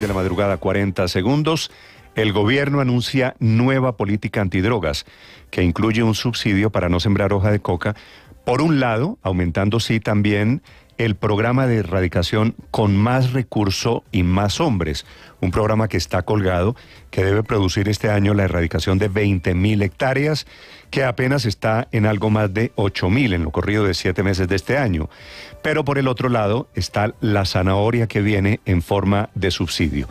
De la madrugada, 40 segundos. El gobierno anuncia nueva política antidrogas que incluye un subsidio para no sembrar hoja de coca. Por un lado, aumentando sí también el programa de erradicación con más recurso y más hombres. Un programa que está colgado, que debe producir este año la erradicación de 20.000 hectáreas, que apenas está en algo más de 8.000 en lo corrido de 7 meses de este año. Pero por el otro lado está la zanahoria que viene en forma de subsidio.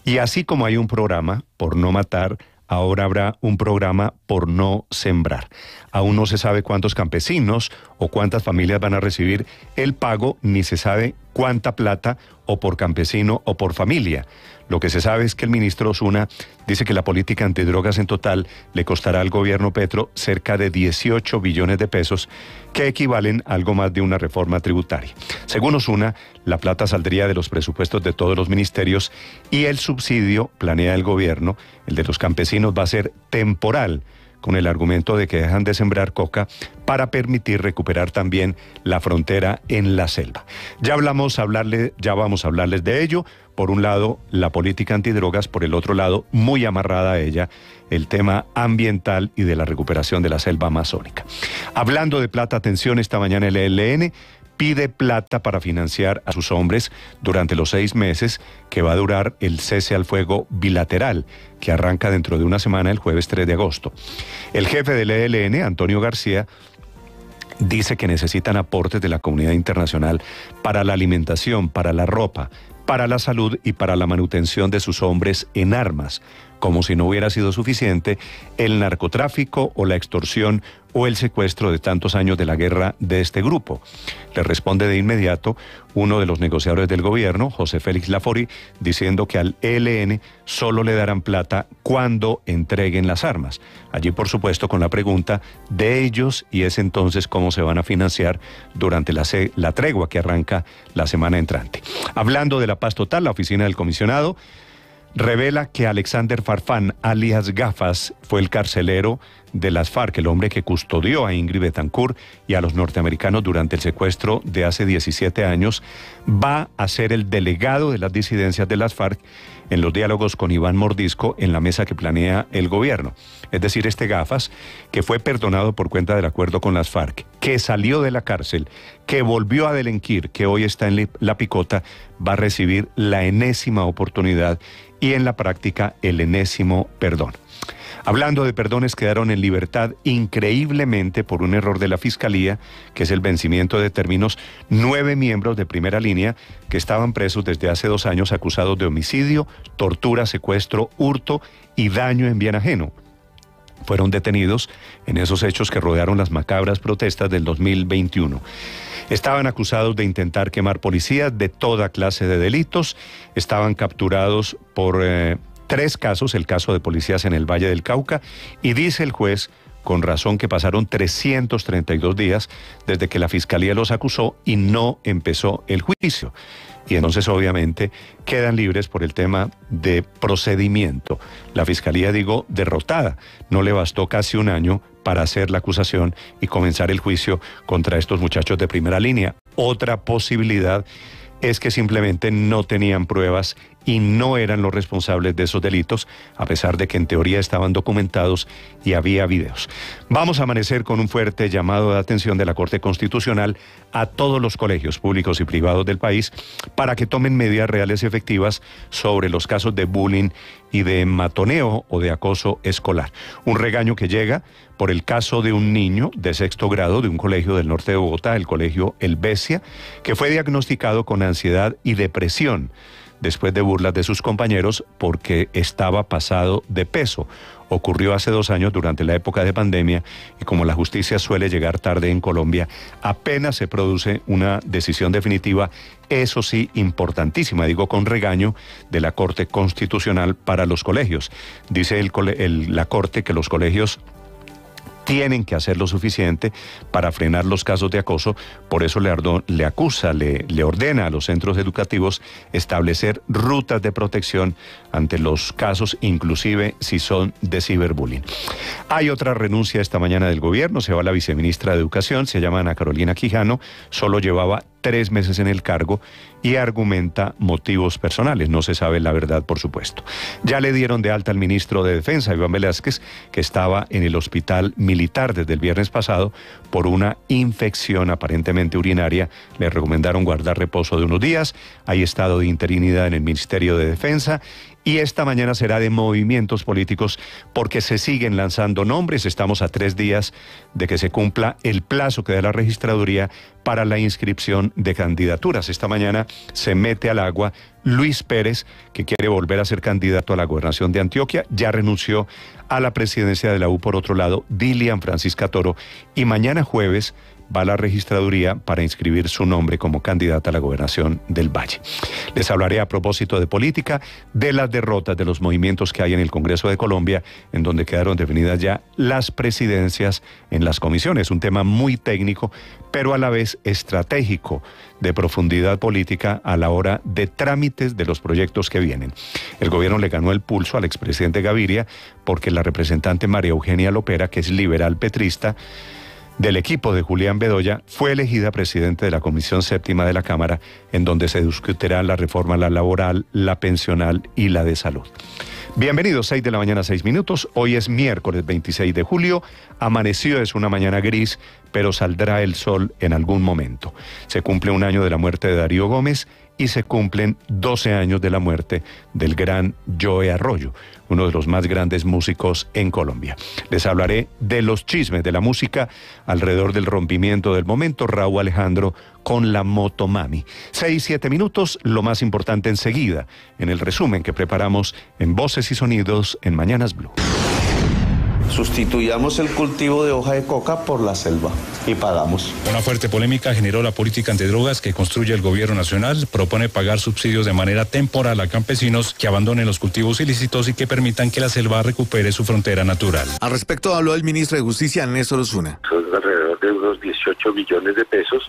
Y así como hay un programa por no matar, ahora habrá un programa por no sembrar. Aún no se sabe cuántos campesinos o cuántas familias van a recibir el pago, ni se sabe cuánta plata o por campesino o por familia. Lo que se sabe es que el ministro Osuna dice que la política antidrogas en total le costará al gobierno Petro cerca de 18 billones de pesos, que equivalen a algo más de una reforma tributaria. Según Osuna, la plata saldría de los presupuestos de todos los ministerios y el subsidio, planea el gobierno, el de los campesinos, va a ser temporal, con el argumento de que dejan de sembrar coca para permitir recuperar también la frontera en la selva. Ya vamos a hablarles de ello. Por un lado, la política antidrogas, por el otro lado, muy amarrada a ella, el tema ambiental y de la recuperación de la selva amazónica. Hablando de plata, atención, esta mañana el ELN pide plata para financiar a sus hombres durante los 6 meses que va a durar el cese al fuego bilateral, que arranca dentro de una semana, el jueves 3 de agosto. El jefe del ELN, Antonio García, dice que necesitan aportes de la comunidad internacional para la alimentación, para la ropa, para la salud y para la manutención de sus hombres en armas, como si no hubiera sido suficiente el narcotráfico o la extorsión o el secuestro de tantos años de la guerra de este grupo. Le responde de inmediato uno de los negociadores del gobierno, José Félix Lafori, diciendo que al ELN solo le darán plata cuando entreguen las armas. Allí, por supuesto, con la pregunta de ellos, y es entonces cómo se van a financiar durante la tregua que arranca la semana entrante. Hablando de la paz total, la oficina del comisionado revela que Alexander Farfán, alias Gafas, fue el carcelero de las FARC, el hombre que custodió a Ingrid Betancourt y a los norteamericanos durante el secuestro de hace 17 años, va a ser el delegado de las disidencias de las FARC en los diálogos con Iván Mordisco en la mesa que planea el gobierno. Es decir, este Gafas, que fue perdonado por cuenta del acuerdo con las FARC, que salió de la cárcel, que volvió a delinquir, que hoy está en la picota, va a recibir la enésima oportunidad y en la práctica el enésimo perdón. Hablando de perdones, quedaron en libertad increíblemente por un error de la Fiscalía, que es el vencimiento de términos, 9 miembros de primera línea que estaban presos desde hace 2 años acusados de homicidio, tortura, secuestro, hurto y daño en bien ajeno. Fueron detenidos en esos hechos que rodearon las macabras protestas del 2021. Estaban acusados de intentar quemar policías, de toda clase de delitos. Estaban capturados por 3 casos, el caso de policías en el Valle del Cauca, y dice el juez, con razón, que pasaron 332 días desde que la Fiscalía los acusó y no empezó el juicio. Y entonces, obviamente, quedan libres por el tema de procedimiento. La Fiscalía, derrotada. No le bastó casi 1 año para hacer la acusación y comenzar el juicio contra estos muchachos de primera línea. Otra posibilidad es que simplemente no tenían pruebas y no eran los responsables de esos delitos, a pesar de que en teoría estaban documentados y había videos. Vamos a amanecer con un fuerte llamado de atención de la Corte Constitucional a todos los colegios públicos y privados del país para que tomen medidas reales y efectivas sobre los casos de bullying y de matoneo o de acoso escolar. Un regaño que llega por el caso de un niño de 6º grado de un colegio del norte de Bogotá, el colegio El Besia, que fue diagnosticado con ansiedad y depresión después de burlas de sus compañeros porque estaba pasado de peso. Ocurrió hace 2 años durante la época de pandemia y como la justicia suele llegar tarde en Colombia, apenas se produce una decisión definitiva, eso sí, importantísima, con regaño de la Corte Constitucional para los colegios. Dice la Corte que los colegios tienen que hacer lo suficiente para frenar los casos de acoso. Por eso le ordena a los centros educativos establecer rutas de protección ante los casos, inclusive si son de ciberbullying. Hay otra renuncia esta mañana del gobierno, se va la viceministra de Educación, se llama Ana Carolina Quijano, solo llevaba 3 meses en el cargo y argumenta motivos personales. No se sabe la verdad, por supuesto. Ya le dieron de alta al ministro de Defensa, Iván Velázquez, que estaba en el hospital militar desde el viernes pasado por una infección aparentemente urinaria. Le recomendaron guardar reposo de unos días. Hay estado de interinidad en el Ministerio de Defensa. Y esta mañana será de movimientos políticos porque se siguen lanzando nombres. Estamos a 3 días de que se cumpla el plazo que da la registraduría para la inscripción de candidaturas. Esta mañana se mete al agua Luis Pérez, que quiere volver a ser candidato a la gobernación de Antioquia. Ya renunció a la presidencia de la U. Por otro lado, Dilian Francisca Toro. Y mañana jueves va a la registraduría para inscribir su nombre como candidata a la gobernación del Valle. Les hablaré a propósito de política, de las derrotas de los movimientos que hay en el Congreso de Colombia, en donde quedaron definidas ya las presidencias en las comisiones. Un tema muy técnico, pero a la vez estratégico, de profundidad política a la hora de trámites de los proyectos que vienen. El gobierno le ganó el pulso al expresidente Gaviria porque la representante María Eugenia Lopera, que es liberal petrista, del equipo de Julián Bedoya, fue elegida presidente de la Comisión Séptima de la Cámara, en donde se discutirán la reforma, la laboral, la pensional y la de salud. Bienvenidos, 6 de la mañana, 6 minutos. Hoy es miércoles 26 de julio. Amaneció, es una mañana gris, pero saldrá el sol en algún momento. Se cumple un año de la muerte de Darío Gómez y se cumplen 12 años de la muerte del gran Joe Arroyo, uno de los más grandes músicos en Colombia. Les hablaré de los chismes de la música alrededor del rompimiento del momento. Raúl Alejandro con la Motomami. 6-7 minutos, lo más importante enseguida, en el resumen que preparamos en Voces y Sonidos en Mañanas Blue. Sustituyamos el cultivo de hoja de coca por la selva y pagamos. Una fuerte polémica generó la política antidrogas que construye el gobierno nacional. Propone pagar subsidios de manera temporal a campesinos que abandonen los cultivos ilícitos y que permitan que la selva recupere su frontera natural. Al respecto habló el ministro de Justicia, Néstor Osuna. Son alrededor de unos 18 millones de pesos.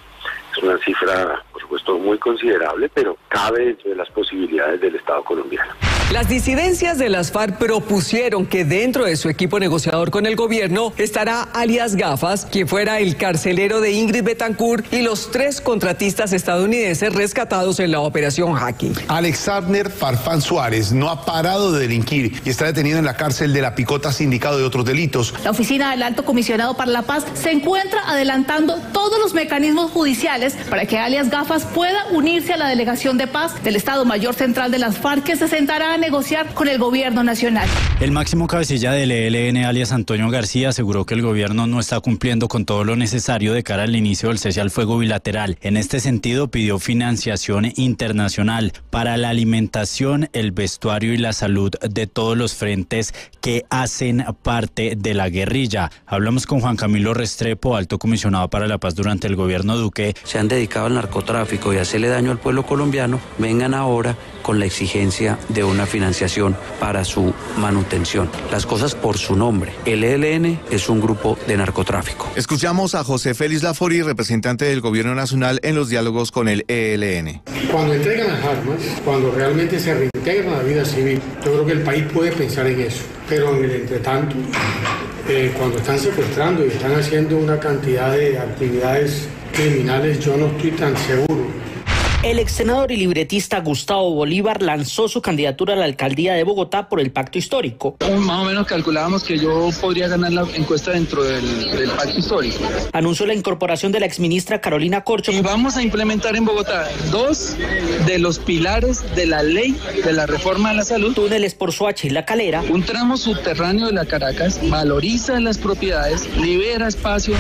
Es una cifra, por supuesto, muy considerable, pero cabe dentro de las posibilidades del Estado colombiano. Las disidencias de las FARC propusieron que dentro de su equipo negociador con el gobierno estará alias Gafas, quien fuera el carcelero de Ingrid Betancourt, y los 3 contratistas estadounidenses rescatados en la operación Jaque. Alexander Farfán Suárez no ha parado de delinquir y está detenido en la cárcel de La Picota, sindicado de otros delitos. La oficina del Alto Comisionado para la Paz se encuentra adelantando todos los mecanismos judiciales para que alias Gafas pueda unirse a la delegación de paz del Estado Mayor Central de las FARC, que se sentará a negociar con el gobierno nacional. El máximo cabecilla del ELN, alias Antonio García, aseguró que el gobierno no está cumpliendo con todo lo necesario de cara al inicio del cese al fuego bilateral. En este sentido, pidió financiación internacional para la alimentación, el vestuario y la salud de todos los frentes que hacen parte de la guerrilla. Hablamos con Juan Camilo Restrepo, alto comisionado para la paz durante el gobierno Duque. Se han dedicado al narcotráfico y a hacerle daño al pueblo colombiano, vengan ahora con la exigencia de una financiación para su manutención. Las cosas por su nombre. El ELN es un grupo de narcotráfico. Escuchamos a José Félix Lafori, representante del gobierno nacional en los diálogos con el ELN. Cuando entregan las armas, cuando realmente se reintegran a la vida civil, yo creo que el país puede pensar en eso. Pero en el entretanto, cuando están secuestrando y están haciendo una cantidad de actividades criminales, yo no estoy tan seguro. El ex senador y libretista Gustavo Bolívar lanzó su candidatura a la alcaldía de Bogotá por el pacto histórico. Más o menos calculábamos que yo podría ganar la encuesta dentro del pacto histórico. Anunció la incorporación de la exministra Carolina Corcho. Y vamos a implementar en Bogotá 2 de los pilares de la ley de la reforma a la salud. Túneles por Soacha y La Calera. Un tramo subterráneo de la Caracas valoriza las propiedades, libera espacio.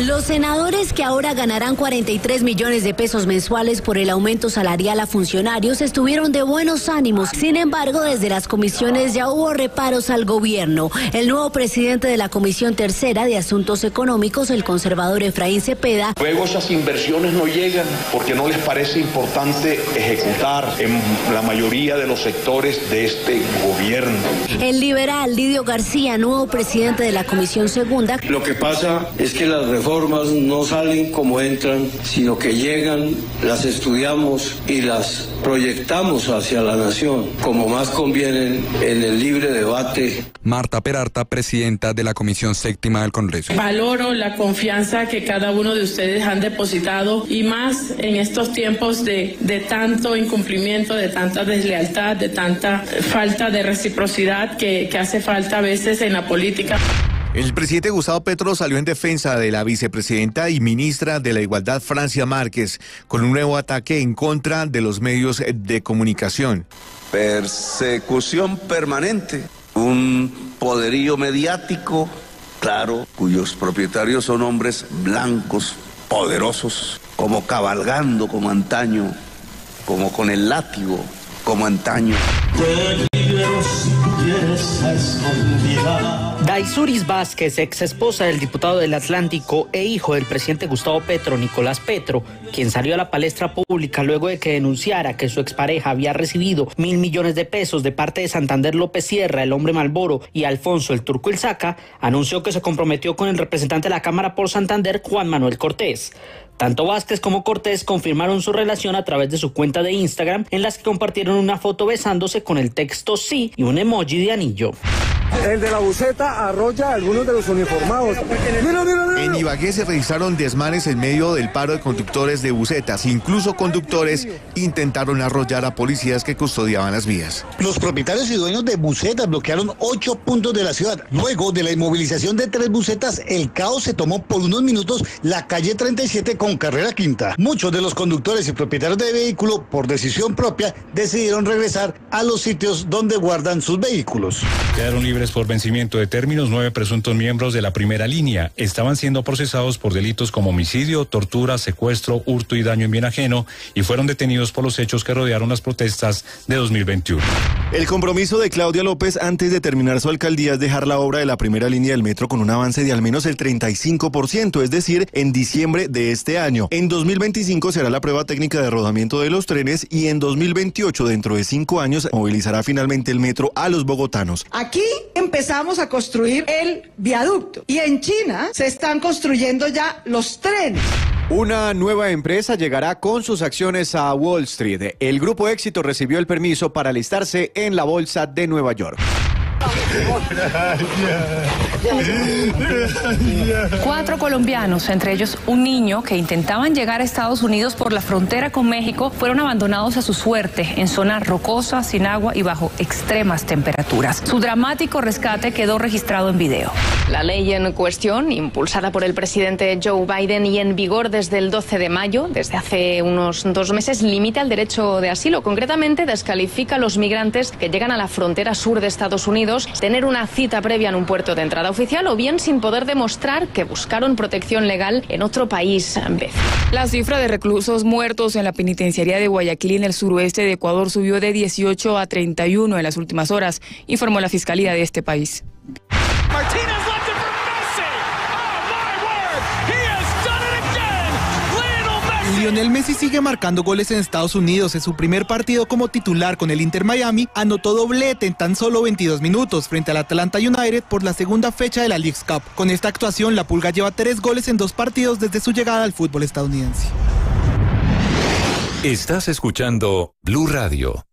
Los senadores que ahora ganarán 43 millones de pesos mensuales por el aumento salarial a funcionarios estuvieron de buenos ánimos. Sin embargo, desde las comisiones ya hubo reparos al gobierno. El nuevo presidente de la Comisión Tercera de Asuntos Económicos, el conservador Efraín Cepeda. Luego esas inversiones no llegan porque no les parece importante ejecutar en la mayoría de los sectores de este gobierno. El liberal Lidio García, nuevo presidente de la Comisión Segunda. Lo que pasa es que las reformas no salen como entran, sino que llegan, las estudiamos analizamos y las proyectamos hacia la nación, como más convienen en el libre debate. Marta Peralta, presidenta de la Comisión Séptima del Congreso. Valoro la confianza que cada uno de ustedes han depositado y más en estos tiempos de tanto incumplimiento, de tanta deslealtad, de tanta falta de reciprocidad que hace falta a veces en la política. El presidente Gustavo Petro salió en defensa de la vicepresidenta y ministra de la Igualdad, Francia Márquez, con un nuevo ataque en contra de los medios de comunicación. Persecución permanente, un poderío mediático, claro, cuyos propietarios son hombres blancos, poderosos, como cabalgando como antaño, como con el látigo, como antaño. Daisuris Vázquez, ex esposa del diputado del Atlántico e hijo del presidente Gustavo Petro, Nicolás Petro, quien salió a la palestra pública luego de que denunciara que su expareja había recibido 1.000 millones de pesos de parte de Santander López Sierra, el hombre Malboro, y Alfonso el Turco Ilzaca, anunció que se comprometió con el representante de la Cámara por Santander, Juan Manuel Cortés. Tanto Vázquez como Cortés confirmaron su relación a través de su cuenta de Instagram, en las que compartieron una foto besándose con el texto sí y un emoji de anillo. El de la buceta arrolla a algunos de los uniformados. ¡Mira! En Ibagué se registraron desmanes en medio del paro de conductores de bucetas. Incluso conductores intentaron arrollar a policías que custodiaban las vías. Los propietarios y dueños de bucetas bloquearon 8 puntos de la ciudad. Luego de la inmovilización de 3 bucetas, el caos se tomó por unos minutos la calle 37 con carrera quinta. Muchos de los conductores y propietarios de vehículo, por decisión propia, decidieron regresar a los sitios donde guardan sus vehículos. Quedaron libres por vencimiento de términos 9 presuntos miembros de la primera línea. Estaban siendo procesados por delitos como homicidio, tortura, secuestro, hurto y daño en bien ajeno y fueron detenidos por los hechos que rodearon las protestas de 2021. El compromiso de Claudia López antes de terminar su alcaldía es dejar la obra de la primera línea del metro con un avance de al menos el 35%, es decir, en diciembre de este año. En 2025 será la prueba técnica de rodamiento de los trenes y en 2028, dentro de 5 años, movilizará finalmente el metro a los bogotanos. Aquí empezamos a construir el viaducto y en China se están construyendo ya los trenes. Una nueva empresa llegará con sus acciones a Wall Street. El Grupo Éxito recibió el permiso para listarse en la Bolsa de Nueva York. 4 colombianos, entre ellos un niño, que intentaban llegar a Estados Unidos por la frontera con México, fueron abandonados a su suerte en zonas rocosas, sin agua y bajo extremas temperaturas. Su dramático rescate quedó registrado en video. La ley en cuestión, impulsada por el presidente Joe Biden y en vigor desde el 12 de mayo, desde hace unos 2 meses, limita el derecho de asilo. Concretamente, descalifica a los migrantes que llegan a la frontera sur de Estados Unidos, tener una cita previa en un puerto de entrada oficial o bien sin poder demostrar que buscaron protección legal en otro país vecino. La cifra de reclusos muertos en la penitenciaría de Guayaquil, en el suroeste de Ecuador, subió de 18 a 31 en las últimas horas, informó la Fiscalía de este país. Lionel Messi sigue marcando goles en Estados Unidos. En su primer partido como titular con el Inter Miami, anotó doblete en tan solo 22 minutos frente al Atlanta United por la segunda fecha de la Leagues Cup. Con esta actuación, la Pulga lleva 3 goles en 2 partidos desde su llegada al fútbol estadounidense. Estás escuchando Blue Radio.